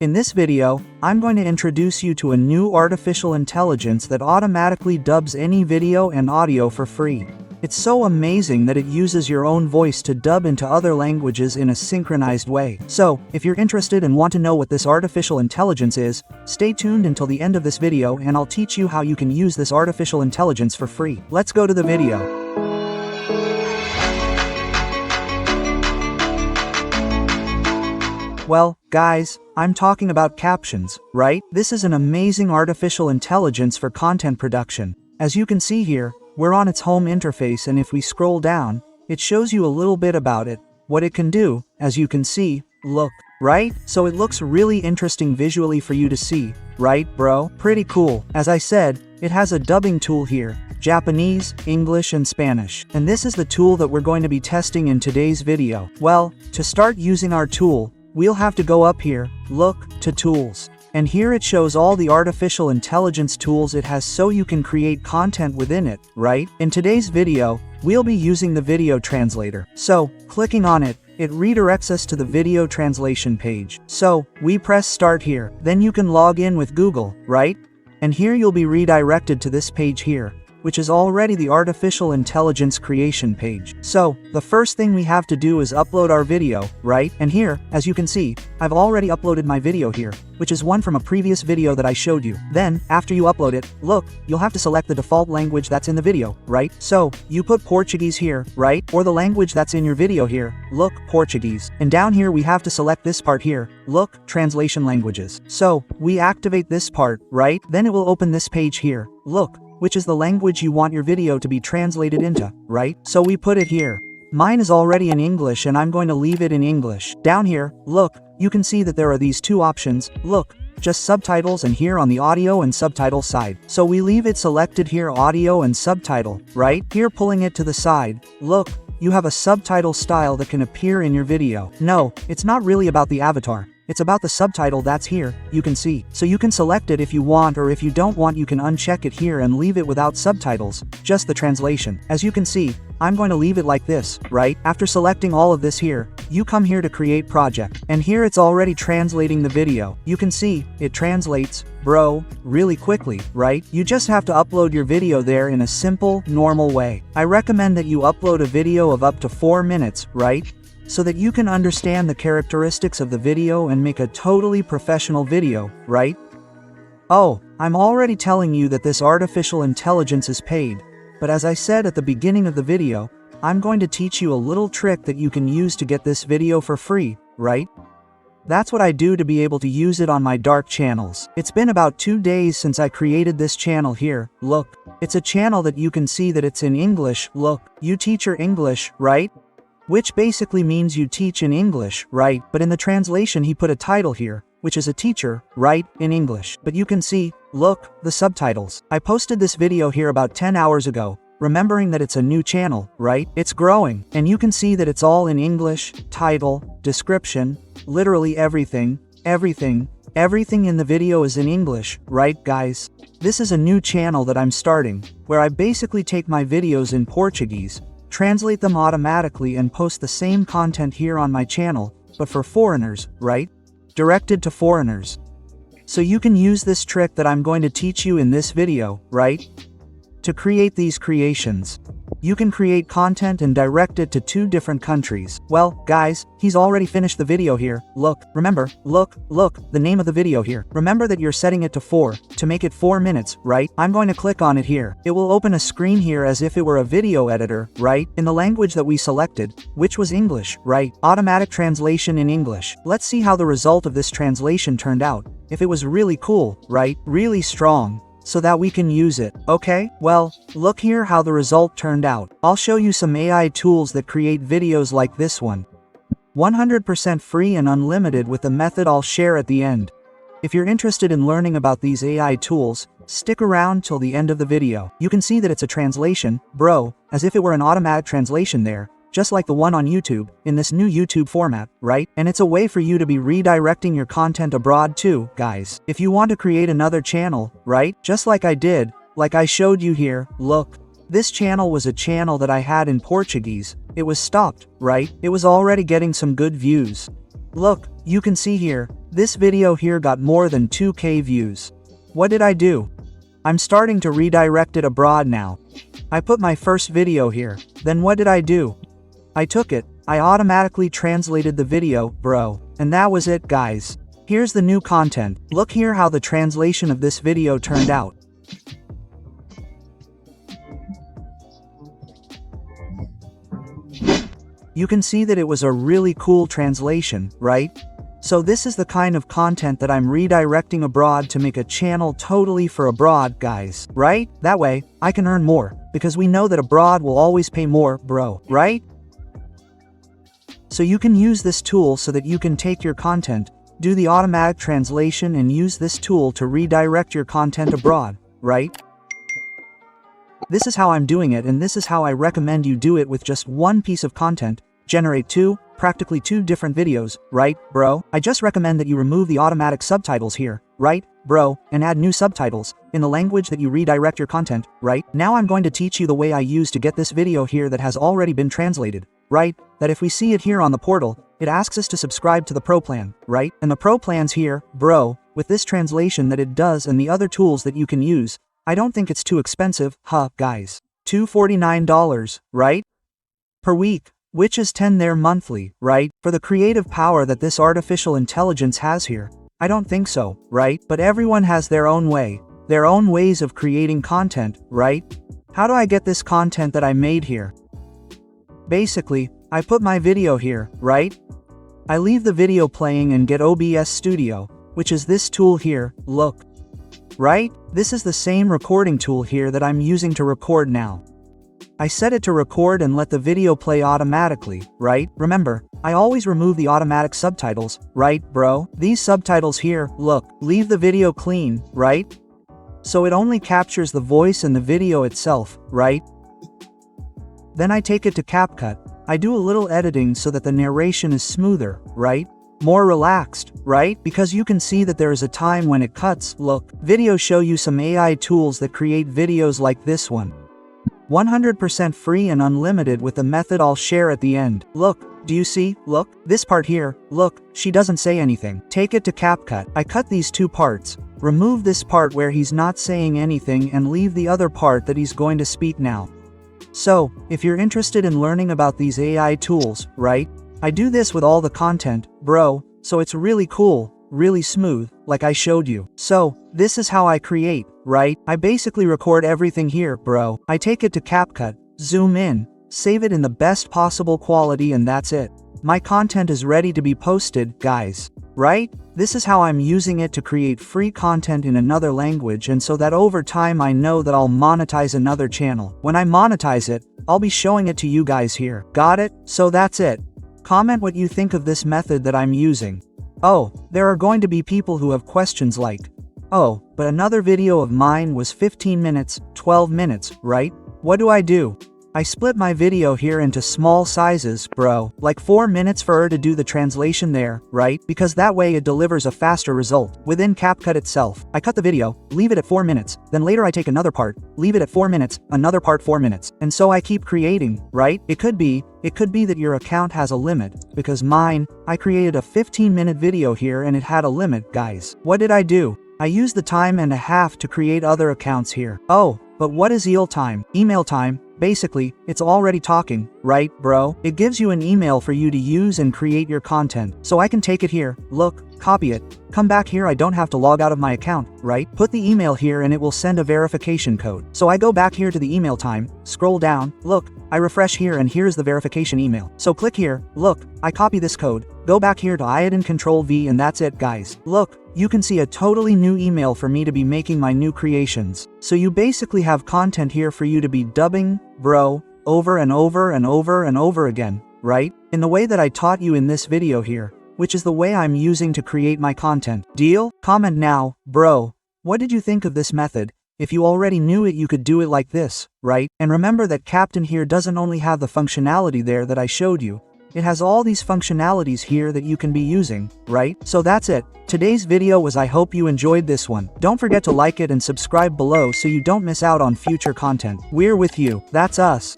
In this video, I'm going to introduce you to a new artificial intelligence that automatically dubs any video and audio for free. It's so amazing that it uses your own voice to dub into other languages in a synchronized way. So, if you're interested and want to know what this artificial intelligence is, stay tuned until the end of this video and I'll teach you how you can use this artificial intelligence for free. Let's go to the video. Well, guys, I'm talking about captions, right? This is an amazing artificial intelligence for content production. As you can see here, we're on its home interface, and if we scroll down, it shows you a little bit about it, what it can do. As you can see, look, right? So it looks really interesting visually for you to see, right, bro? Pretty cool. As I said, it has a dubbing tool here. Japanese, English, and Spanish. And this is the tool that we're going to be testing in today's video. Well, to start using our tool, we'll have to go up here, look, to tools. And here it shows all the artificial intelligence tools it has so you can create content within it, right? In today's video, we'll be using the video translator. So, clicking on it, it redirects us to the video translation page. So, we press start here. Then you can log in with Google, right? And here you'll be redirected to this page here, which is already the artificial intelligence creation page. So, the first thing we have to do is upload our video, right? And here, as you can see, I've already uploaded my video here, which is one from a previous video that I showed you. Then, after you upload it, look, you'll have to select the default language that's in the video, right? So, you put Portuguese here, right? Or the language that's in your video here, look, Portuguese. And down here we have to select this part here, look, translation languages. So, we activate this part, right? Then it will open this page here, look, which is the language you want your video to be translated into, right? So we put it here. Mine is already in English and I'm going to leave it in English. Down here, look, you can see that there are these two options, look, just subtitles, and here on the audio and subtitle side. So we leave it selected here, audio and subtitle, right? Here pulling it to the side, look, you have a subtitle style that can appear in your video. No, it's not really about the avatar. It's about the subtitle that's here, you can see. So you can select it if you want, or if you don't want you can uncheck it here and leave it without subtitles, just the translation. As you can see, I'm going to leave it like this, right? After selecting all of this here, you come here to create project. And here it's already translating the video. You can see, it translates, bro, really quickly, right? You just have to upload your video there in a simple, normal way. I recommend that you upload a video of up to 4 minutes, right? So that you can understand the characteristics of the video and make a totally professional video, right? Oh, I'm already telling you that this artificial intelligence is paid, but as I said at the beginning of the video, I'm going to teach you a little trick that you can use to get this video for free, right? That's what I do to be able to use it on my dark channels. It's been about 2 days since I created this channel here, look. It's a channel that you can see that it's in English, look. You teacher English, right? Which basically means you teach in English, right? But in the translation he put a title here, which is a teacher, right, in English. But you can see, look, the subtitles. I posted this video here about 10 hours ago, remembering that it's a new channel, right? It's growing, and you can see that it's all in English, title, description, literally everything in the video is in English, right guys? This is a new channel that I'm starting, where I basically take my videos in Portuguese, translate them automatically and post the same content here on my channel, but for foreigners, right? Directed to foreigners. So you can use this trick that I'm going to teach you in this video, right? To create these creations. You can create content and direct it to 2 different countries. Well, guys, he's already finished the video here. Look, remember, look, the name of the video here. Remember that you're setting it to 4, to make it 4 minutes, right? I'm going to click on it here. It will open a screen here as if it were a video editor, right? In the language that we selected, which was English, right? Automatic translation in English. Let's see how the result of this translation turned out. If it was really cool, right? Really strong, so that we can use it, okay? Well, look here how the result turned out. I'll show you some AI tools that create videos like this one. 100% free and unlimited with the method I'll share at the end. If you're interested in learning about these AI tools, stick around till the end of the video. You can see that it's a translation, bro, as if it were an automatic translation there, just like the one on YouTube, in this new YouTube format, right? And it's a way for you to be redirecting your content abroad too, guys. If you want to create another channel, right? Just like I did, like I showed you here, look. This channel was a channel that I had in Portuguese. It was stopped, right? It was already getting some good views. Look, you can see here, this video here got more than 2K views. What did I do? I'm starting to redirect it abroad now. I put my first video here, then what did I do? I took it, I automatically translated the video, bro. And that was it, guys. Here's the new content. Look here how the translation of this video turned out. You can see that it was a really cool translation, right? So this is the kind of content that I'm redirecting abroad to make a channel totally for abroad, guys, right? That way, I can earn more, because we know that abroad will always pay more, bro, right? So you can use this tool so that you can take your content, do the automatic translation and use this tool to redirect your content abroad, right? This is how I'm doing it, and this is how I recommend you do it with just one piece of content. Generate practically two different videos, right, bro? I just recommend that you remove the automatic subtitles here, right, bro, and add new subtitles in the language that you redirect your content, right? Now I'm going to teach you the way I use to get this video here that has already been translated, right? That if we see it here on the portal, it asks us to subscribe to the Pro plan, right? And the Pro plan's here, bro, with this translation that it does and the other tools that you can use. I don't think it's too expensive, guys. $249, right? Per week, which is $10 there monthly, right? For the creative power that this artificial intelligence has here. I don't think so, right? But everyone has their own way, their own ways of creating content, right? How do I get this content that I made here? Basically, I put my video here, right? I leave the video playing and get OBS Studio, which is this tool here, look. Right? This is the same recording tool here that I'm using to record now. I set it to record and let the video play automatically, right? Remember, I always remove the automatic subtitles, right, bro? These subtitles here, look, leave the video clean, right? So it only captures the voice and the video itself, right? Then I take it to CapCut. I do a little editing so that the narration is smoother, right? More relaxed, right? Because you can see that there is a time when it cuts. Look, videos show you some AI tools that create videos like this one. 100% free and unlimited with the method I'll share at the end. Look, do you see? Look, this part here, look, she doesn't say anything. Take it to CapCut. I cut these two parts. Remove this part where he's not saying anything and leave the other part that he's going to speak now. So, if you're interested in learning about these AI tools, right? I do this with all the content, bro, so it's really cool, really smooth, like I showed you. So, this is how I create, right? I basically record everything here, bro. I take it to CapCut, zoom in, save it in the best possible quality, and that's it. My content is ready to be posted, guys. Right? This is how I'm using it to create free content in another language, and so that over time I know that I'll monetize another channel. When I monetize it, I'll be showing it to you guys here. Got it? So that's it. Comment what you think of this method that I'm using. Oh, there are going to be people who have questions like, oh, but another video of mine was 15 minutes, 12 minutes, right? What do I do? I split my video here into small sizes, bro, like 4 minutes for her to do the translation there, right? Because that way it delivers a faster result. Within CapCut itself, I cut the video, leave it at 4 minutes, then later I take another part, leave it at 4 minutes, another part 4 minutes, and so I keep creating, right? It could be that your account has a limit, because mine, I created a 15-minute video here and it had a limit, guys. What did I do? I used the time and a half to create other accounts here. Oh, but what is email time? Email time? Basically, it's already talking, right, bro? It gives you an email for you to use and create your content. So I can take it here, look, copy it, come back here, I don't have to log out of my account, right? Put the email here and it will send a verification code. So I go back here to the email time, scroll down, look, I refresh here and here's the verification email. So click here, look, I copy this code, go back here to IAD and Control V, and that's it, guys. Look, you can see a totally new email for me to be making my new creations. So you basically have content here for you to be dubbing, bro, over and over and over and over again, right? In the way that I taught you in this video here, which is the way I'm using to create my content. Deal? Comment now, bro. What did you think of this method? If you already knew it, you could do it like this, right? And remember that Captain here doesn't only have the functionality there that I showed you. It has all these functionalities here that you can be using, right? So that's it. Today's video was, I hope you enjoyed this one. Don't forget to like it and subscribe below so you don't miss out on future content. We're with you. That's us.